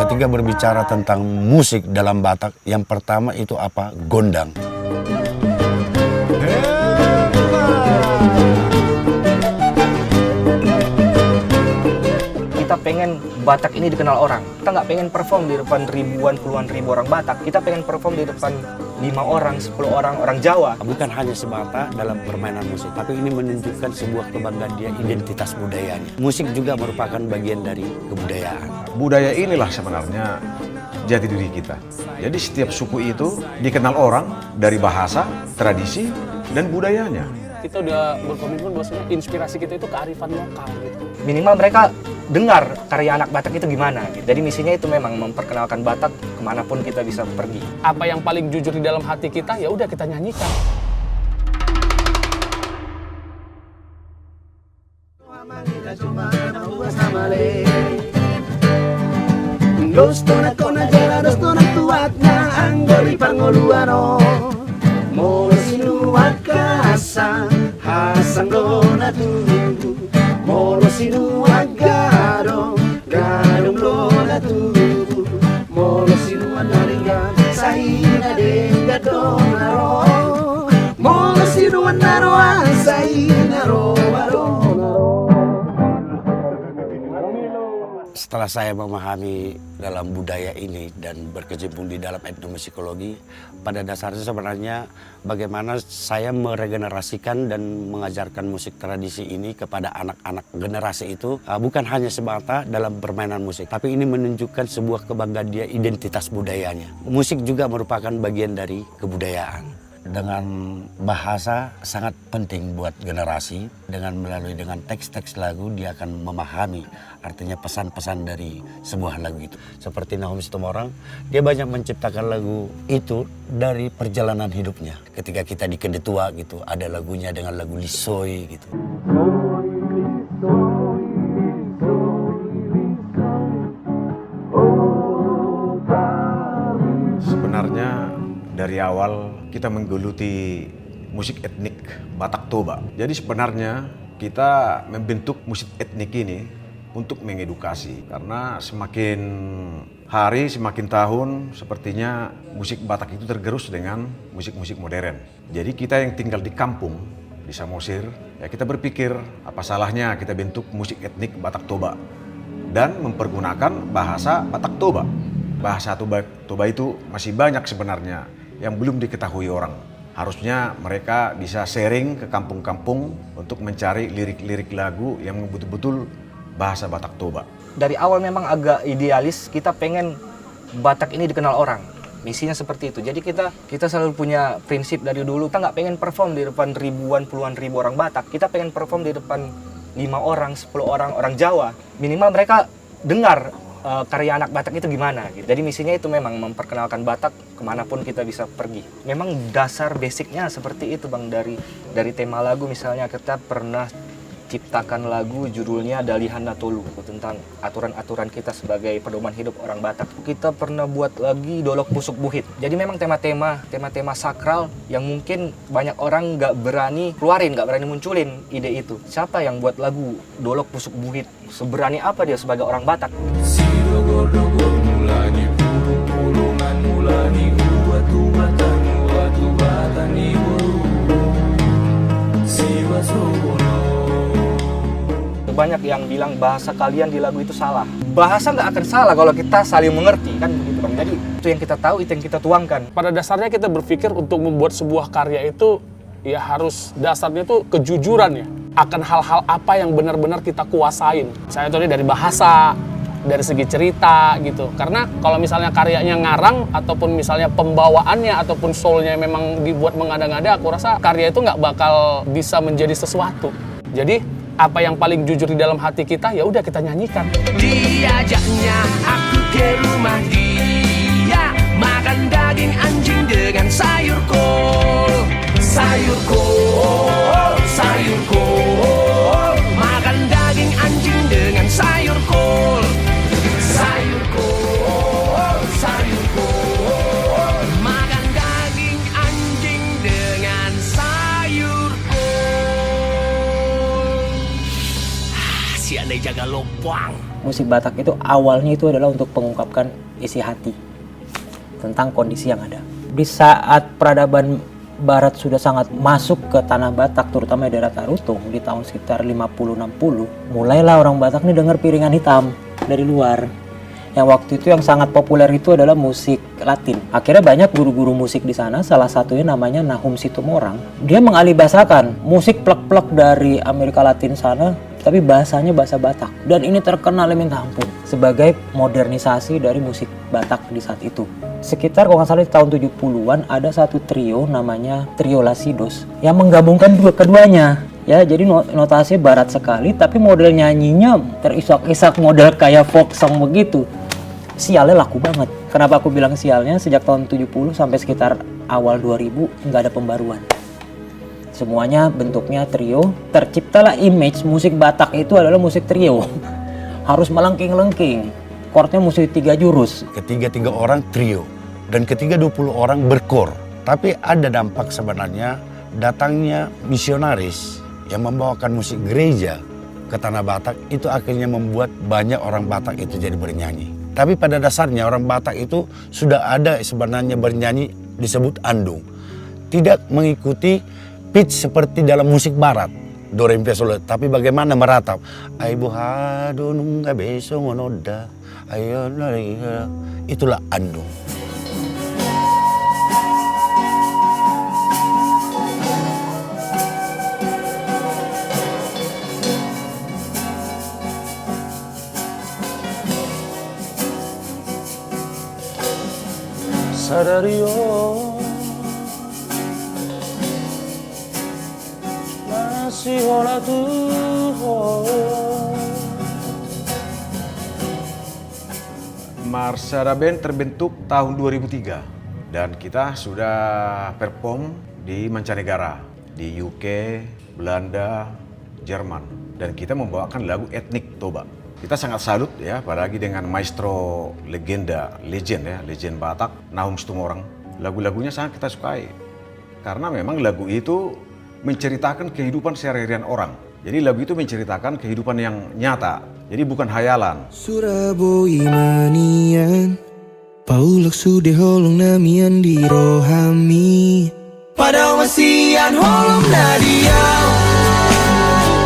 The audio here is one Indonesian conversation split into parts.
Ketika berbicara tentang musik dalam Batak, yang pertama itu apa? Gondang. Kita pengen Batak ini dikenal orang. Kita nggak pengen perform di depan ribuan, puluhan ribu orang Batak. Kita pengen perform di depan 5 orang, 10 orang Jawa. Bukan hanya semata dalam permainan musik, tapi ini menunjukkan sebuah kebanggaan dia, identitas budayanya. Musik juga merupakan bagian dari kebudayaan. Budaya inilah sebenarnya jati diri kita. Jadi setiap suku itu dikenal orang dari bahasa, tradisi, dan budayanya. Kita udah berkomitmen bahwasanya inspirasi kita itu kearifan lokal gitu. Minimal mereka dengar karya anak Batak itu gimana gitu. Jadi misinya itu memang memperkenalkan Batak kemanapun kita bisa pergi. Apa yang paling jujur di dalam hati kita, ya udah kita nyanyikan. Setelah saya memahami dalam budaya ini dan berkecimpung di dalam etnomusikologi, pada dasarnya sebenarnya bagaimana saya meregenerasikan dan mengajarkan musik tradisi ini kepada anak-anak generasi itu bukan hanya semata dalam permainan musik, tapi ini menunjukkan sebuah kebanggaan dia, identitas budayanya. Musik juga merupakan bagian dari kebudayaan. Dengan bahasa sangat penting buat generasi. Dengan teks-teks lagu dia akan memahami artinya pesan-pesan dari sebuah lagu itu. Seperti Nahum Situmorang, dia banyak menciptakan lagu itu dari perjalanan hidupnya. Ketika kita di Kendetua gitu, ada lagunya dengan lagu Lisoy gitu. Sebenarnya dari awal kita menggeluti musik etnik Batak Toba. Jadi sebenarnya kita membentuk musik etnik ini untuk mengedukasi. Karena semakin hari, semakin tahun sepertinya musik Batak itu tergerus dengan musik-musik modern. Jadi kita yang tinggal di kampung, di Samosir, ya kita berpikir apa salahnya kita bentuk musik etnik Batak Toba. Dan mempergunakan bahasa Batak Toba. Bahasa Toba itu masih banyak sebenarnya yang belum diketahui orang. Harusnya mereka bisa sharing ke kampung-kampung untuk mencari lirik-lirik lagu yang betul-betul bahasa Batak Toba. Dari awal memang agak idealis, kita pengen Batak ini dikenal orang. Misinya seperti itu. Jadi kita selalu punya prinsip dari dulu, kita nggak pengen perform di depan ribuan, puluhan ribu orang Batak. Kita pengen perform di depan 5 orang, 10 orang Jawa. Minimal mereka dengar karya anak Batak itu gimana gitu. Jadi misinya itu memang memperkenalkan Batak kemanapun kita bisa pergi. Memang dasar basicnya seperti itu Bang, dari tema lagu misalnya kita pernah ciptakan lagu judulnya Dalihan Natolu tentang aturan-aturan kita sebagai pedoman hidup orang Batak. Kita pernah buat lagi Dolok Pusuk Buhit. Jadi memang tema-tema sakral yang mungkin banyak orang nggak berani keluarin, nggak berani munculin ide itu. Siapa yang buat lagu Dolok Pusuk Buhit? Seberani apa dia sebagai orang Batak? Banyak yang bilang bahasa kalian di lagu itu salah. Bahasa nggak akan salah kalau kita saling mengerti, kan begitu Bang. Jadi itu yang kita tahu, itu yang kita tuangkan. Pada dasarnya kita berpikir untuk membuat sebuah karya itu ya harus dasarnya itu kejujuran ya. Akan hal-hal apa yang benar-benar kita kuasain. Saya tahu dari bahasa, dari segi cerita gitu. Karena kalau misalnya karyanya ngarang ataupun misalnya pembawaannya ataupun soulnya memang dibuat mengada-ngada, aku rasa karya itu nggak bakal bisa menjadi sesuatu. Jadi apa yang paling jujur di dalam hati kita, ya udah kita nyanyikan. Diajaknya aku ke rumah dia, makan daging anjing dengan sayur kol. Sayur kol, sayur kol, makan daging anjing dengan sayur kol. Sayur kol, sayur kol, makan daging anjing dengan sayur kol. siap nih jaga lopang. Musik Batak itu awalnya itu adalah untuk mengungkapkan isi hati tentang kondisi yang ada. Di saat peradaban Barat sudah sangat masuk ke tanah Batak, terutama daerah Tarutung di tahun sekitar 50-60, mulailah orang Batak nih dengar piringan hitam dari luar. Yang waktu itu yang sangat populer itu adalah musik Latin. Akhirnya banyak guru-guru musik di sana, salah satunya namanya Nahum Situmorang. Dia mengalihbahasakan musik plek-plek dari Amerika Latin sana, tapi bahasanya bahasa Batak. Dan ini terkenal minta ampun sebagai modernisasi dari musik Batak di saat itu. Sekitar kalau nggak salah di tahun 70-an ada satu trio namanya Trio Lasidos yang menggabungkan keduanya. Ya, jadi notasinya barat sekali tapi model nyanyinya terisak-isak model kayak folk song begitu. Sialnya laku banget. Kenapa aku bilang sialnya? Sejak tahun 70 sampai sekitar awal 2000 nggak ada pembaruan. Semuanya bentuknya trio. Terciptalah image musik Batak itu adalah musik trio. Harus melengking-lengking. Chordnya mesti 3 jurus. Ketiga orang trio dan ketiga 20 orang berkor. Tapi ada dampak sebenarnya datangnya misionaris yang membawakan musik gereja ke tanah Batak itu akhirnya membuat banyak orang Batak itu jadi bernyanyi. Tapi pada dasarnya orang Batak itu sudah ada sebenarnya bernyanyi disebut andung. Tidak mengikuti pitch seperti dalam musik barat. Do re mi fa sol, tapi bagaimana meratap. Ai buhado nungga beso ngonoda. Ayo lari, itulah andung. Sadario masih hola Tuhan. Marsada Band terbentuk tahun 2003 dan kita sudah perform di mancanegara, di UK, Belanda, Jerman, dan kita membawakan lagu etnik Toba. Kita sangat salut ya, apalagi dengan maestro legend Batak, Nahum Situmorang. Lagu-lagunya sangat kita sukai karena memang lagu itu menceritakan kehidupan sehari-harian orang. Jadi lagu itu menceritakan kehidupan yang nyata, jadi bukan hayalan. Surabaya manian, Paulak sudah holong namian di rohami. Pada wasian holong nadia,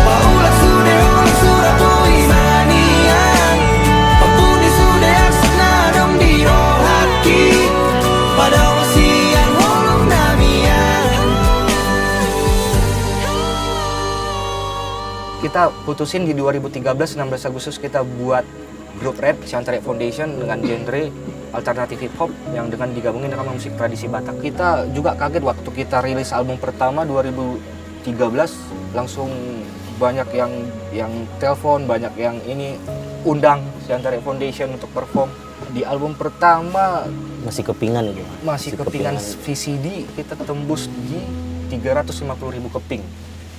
Paulak sudah holong Surabaya manian, Pabudi sudah aksana dong di rohaki. Pada wasian holong namian. Kita putusin di 2013, 16 Agustus kita buat grup Red, Siantarek Foundation dengan genre alternatif hip hop yang dengan digabungin dengan musik tradisi Batak. Kita juga kaget waktu kita rilis album pertama 2013, langsung banyak yang telepon, banyak yang ini undang Siantarek Foundation untuk perform. Di album pertama Masih kepingan itu. masih kepingan VCD, kita tembus di 350.000 keping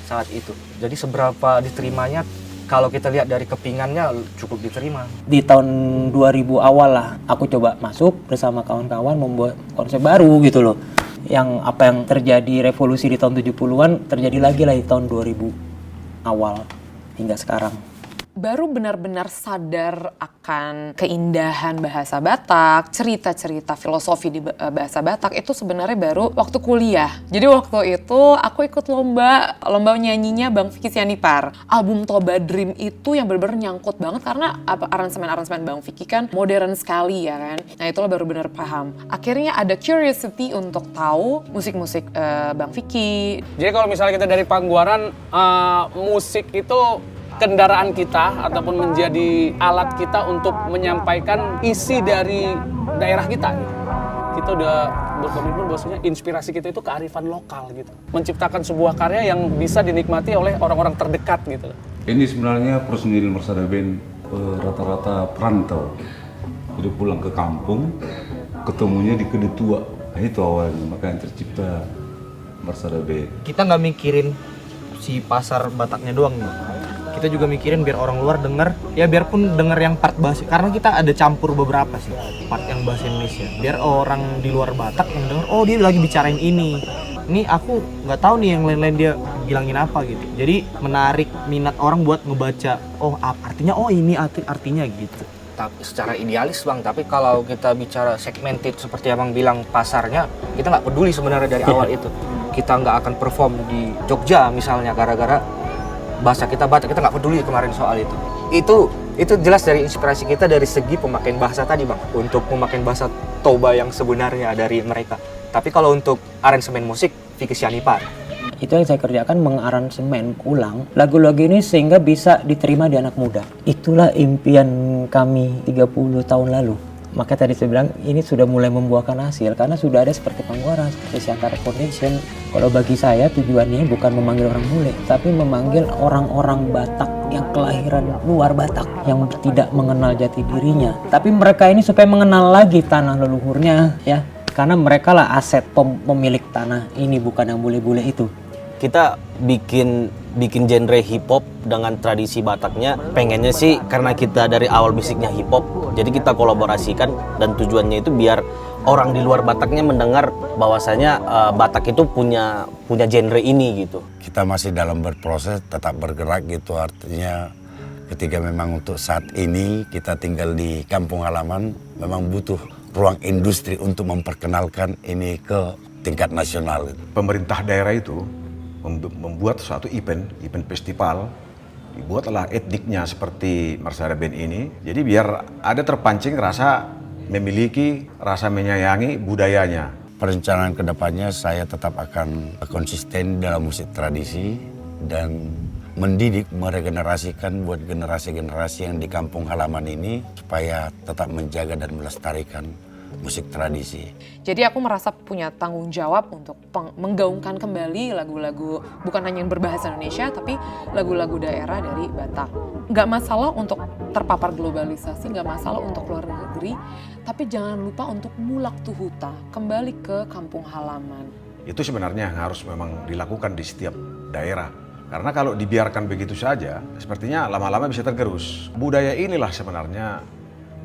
saat itu. Jadi seberapa diterimanya, kalau kita lihat dari kepingannya cukup diterima. Di tahun 2000 awal lah aku coba masuk bersama kawan-kawan membuat konsep baru gitu loh. Yang apa yang terjadi revolusi di tahun 70-an terjadi lagi lah di tahun 2000 awal hingga sekarang. Baru benar-benar sadar akan keindahan bahasa Batak, cerita-cerita filosofi di bahasa Batak itu sebenarnya baru waktu kuliah. Jadi waktu itu aku ikut lomba nyanyinya Bang Vicky Sianipar. Album Toba Dream itu yang benar-benar nyangkut banget karena aransemen Bang Vicky kan modern sekali ya kan. Nah itulah baru benar paham. Akhirnya ada curiosity untuk tahu musik-musik Bang Vicky. Jadi kalau misalnya kita dari Pangguaran, musik itu kendaraan kita ataupun menjadi alat kita untuk menyampaikan isi dari daerah kita. Kita udah berkomitmen bahwasanya inspirasi kita itu kearifan lokal gitu. Menciptakan sebuah karya yang bisa dinikmati oleh orang-orang terdekat gitu. Ini sebenarnya personil Marsada Band rata-rata perantau. Jadi pulang ke kampung, ketemunya di Kedetua. Nah, itu awalnya, makanya tercipta Marsada Band. Kita nggak mikirin si pasar Bataknya doang nih. Kita juga mikirin biar orang luar denger, ya biarpun denger yang part bahasa, karena kita ada campur beberapa sih part yang bahasa Indonesia. Biar orang di luar Batak yang denger, oh dia lagi bicarain ini. Ini aku nggak tahu nih yang lain-lain dia ngilangin apa gitu. Jadi menarik minat orang buat ngebaca, oh artinya, oh ini artinya gitu. Tapi secara idealis Bang, tapi kalau kita bicara segmented seperti Abang bilang pasarnya, kita nggak peduli sebenarnya dari awal itu. Kita nggak akan perform di Jogja misalnya gara-gara bahasa kita Batak, kita nggak peduli kemarin soal itu. Itu jelas dari inspirasi kita dari segi pemakaian bahasa tadi Bang, untuk pemakaian bahasa Toba yang sebenarnya dari mereka. Tapi kalau untuk aransemen musik, Vicky Sianipar. Itu yang saya kerjakan, mengaransemen ulang lagu-lagu ini sehingga bisa diterima di anak muda. Itulah impian kami 30 tahun lalu. Maka tadi saya bilang ini sudah mulai membuahkan hasil karena sudah ada seperti Panggora, seperti Siantara Foundation. Kalau bagi saya tujuannya bukan memanggil orang bule, tapi memanggil orang-orang Batak yang kelahiran luar Batak yang tidak mengenal jati dirinya. Tapi mereka ini supaya mengenal lagi tanah leluhurnya ya. Karena mereka lah aset pemilik tanah ini, bukan yang bule-bule itu. Kita bikin genre hip hop dengan tradisi Bataknya, pengennya sih karena kita dari awal basicnya hip hop, jadi kita kolaborasikan dan tujuannya itu biar orang di luar Bataknya mendengar bahwasanya Batak itu punya genre ini gitu. Kita masih dalam berproses, tetap bergerak gitu, artinya ketika memang untuk saat ini kita tinggal di kampung halaman, memang butuh ruang industri untuk memperkenalkan ini ke tingkat nasional. Pemerintah daerah itu membuat suatu event festival, dibuatlah etniknya seperti Marsada Band ini. Jadi biar ada terpancing rasa memiliki, rasa menyayangi budayanya. Perencanaan kedepannya saya tetap akan konsisten dalam musik tradisi dan mendidik, meregenerasikan buat generasi-generasi yang di kampung halaman ini supaya tetap menjaga dan melestarikan musik tradisi. Jadi aku merasa punya tanggung jawab untuk menggaungkan kembali lagu-lagu bukan hanya yang berbahasa Indonesia, tapi lagu-lagu daerah dari Batak. Nggak masalah untuk terpapar globalisasi, nggak masalah untuk luar negeri, tapi jangan lupa untuk mulak tuhuta, kembali ke kampung halaman. Itu sebenarnya yang harus memang dilakukan di setiap daerah. Karena kalau dibiarkan begitu saja, sepertinya lama-lama bisa tergerus. Budaya inilah sebenarnya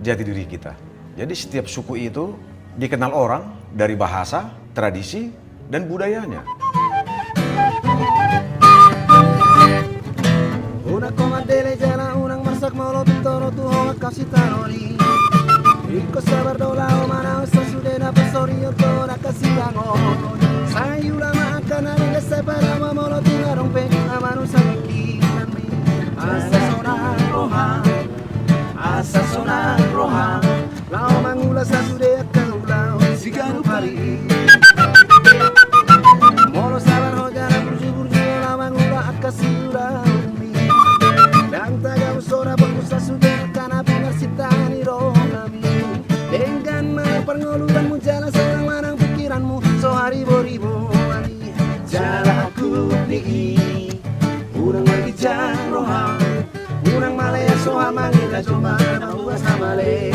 jati diri kita. Jadi setiap suku itu dikenal orang dari bahasa, tradisi, dan budayanya. Una comadele jana unang masak molo bitoro tu honga kasih tanori. Iko sabar dola o mana usa sudena pasori oto na kasih dango. Sayula makan ari desa para molo tina rompe amanu samiki nami. Asa sona roha. Lao mangula sa sude akaulao sigaro pari. Molo sabar ho jana burju la mangula akasura umi. Dang taga usora bagusa sude kana pinasitani rohami. Dengan perngoluan mujala sarang marang pikiranmu so haribo-ribo ani. Jala aku ni urang lagi jan roha. Urang malaya so mangila cuma buas namale.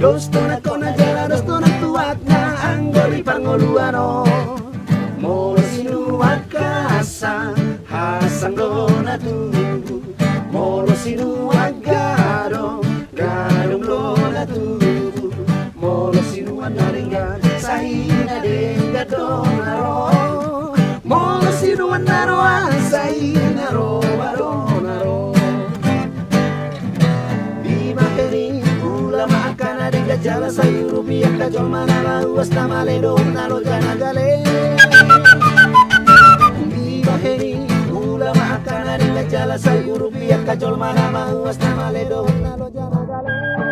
Gusto na ko na jala, gusto na tuwat na ang gori pangoluano. Molo sinuwat ka hasang go na tu. Molo sinuwat garo, garong lo na tu. Molo sinuwat na ringan, sahina denga donaro. Molo sinuwat na roan, sahina ro, baronaro. Di makeri jala sayur rupiah kajol mana lauas nama ledo nalo jana gale. Di baheri gula makan ada jala sayur rupiah kajol mana lauas nama ledo nalo jana gale.